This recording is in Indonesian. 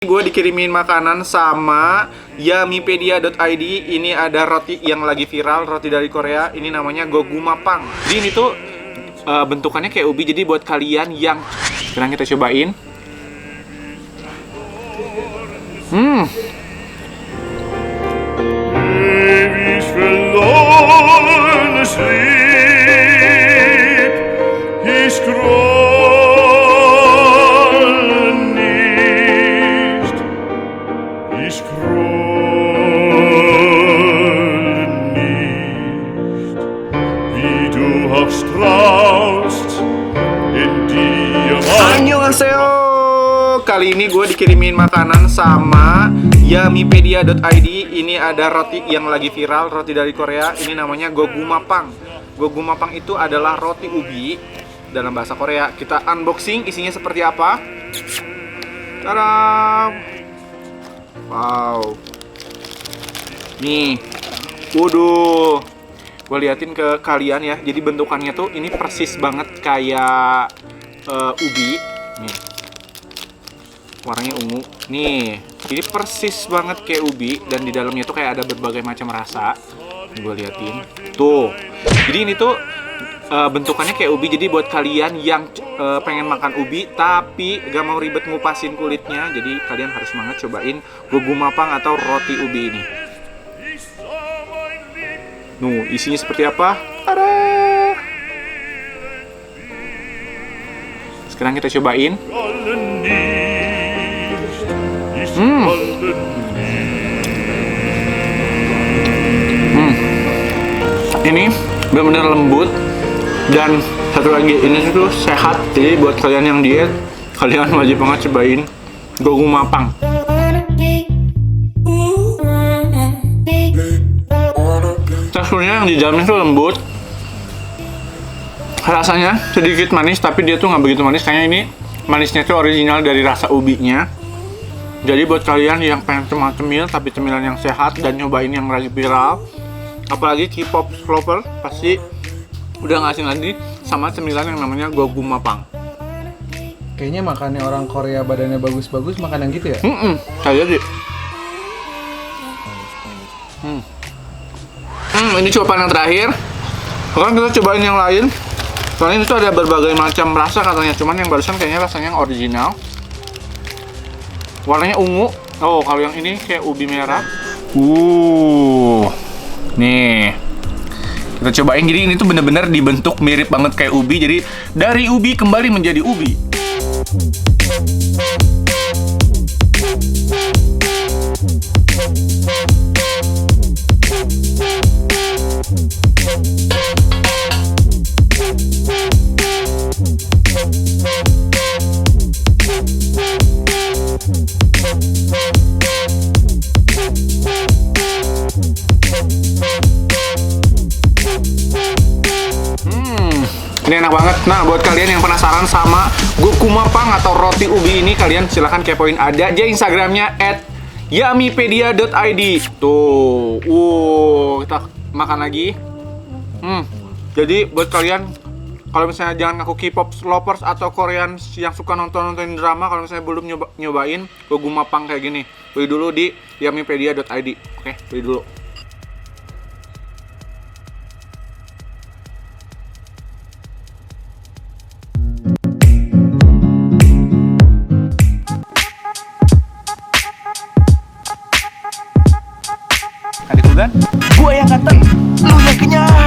Gue dikirimin makanan sama Yummipedia.id. Ini ada roti yang lagi viral, roti dari Korea. Ini namanya Gogumapang. Jadi ini tuh bentukannya kayak ubi. Jadi buat kalian yang sekarang kita cobain. Annyeonghaseyo. Kali ini gue dikirimin makanan sama Yummipedia.id. Ini ada roti yang lagi viral, roti dari Korea. Ini namanya Gogumapang. Gogumapang itu adalah roti ubi dalam bahasa Korea. Kita unboxing, isinya seperti apa. Tada! Wow. Nih. Waduh. Gue liatin ke kalian ya. Jadi bentukannya tuh ini persis banget kayak ubi. Nih. Warnanya ungu. Nih. Ini persis banget kayak ubi. Dan di dalamnya tuh kayak ada berbagai macam rasa. Gue liatin. Tuh. Jadi ini tuh bentukannya kayak ubi. Jadi buat kalian yang pengen makan ubi tapi gak mau ribet ngupasin kulitnya, jadi kalian harus banget cobain Gogumapang atau roti ubi ini. Nuh, isinya seperti apa? Ada. Sekarang kita cobain. Ini benar-benar lembut. Dan satu lagi, ini tuh sehat. Jadi buat kalian yang diet, kalian wajib banget cobain Gogumapang. Teksturnya yang di dalamnya tuh lembut. Rasanya sedikit manis, tapi dia tuh nggak begitu manis. Kayaknya ini manisnya tuh original dari rasa ubinya. Jadi buat kalian yang pengen cemil tapi cemilan yang sehat dan nyobain yang lagi viral, apalagi K-pop lover, pasti udah nggak asing lagi sama cemilan yang namanya Gogumapang. Kayaknya makannya orang Korea badannya bagus-bagus makan yang gitu ya? Kayak sih. Ini cobaan yang terakhir. Sekarang kita cobain yang lain. Soalnya itu ada berbagai macam rasa katanya. Cuman yang barusan kayaknya rasanya yang original. Warnanya ungu. Oh, kalau yang ini kayak ubi merah. Nih. Kita cobain. Jadi ini tuh bener-bener dibentuk mirip banget kayak ubi. Jadi dari ubi kembali menjadi ubi. Ini enak banget. Nah, buat kalian yang penasaran sama Gogumapang atau roti ubi ini, kalian silahkan kepoin, ada aja Instagramnya @yummipedia.id. Tuh, kita makan lagi. Jadi buat kalian, kalau misalnya jangan ngaku K-pop lovers atau Korean yang suka nonton drama, kalau misalnya belum nyobain Gogumapang kayak gini, beli dulu di yummipedia.id. Oke, beli dulu. Kan? Gue yang ganteng, lu yang kenyang.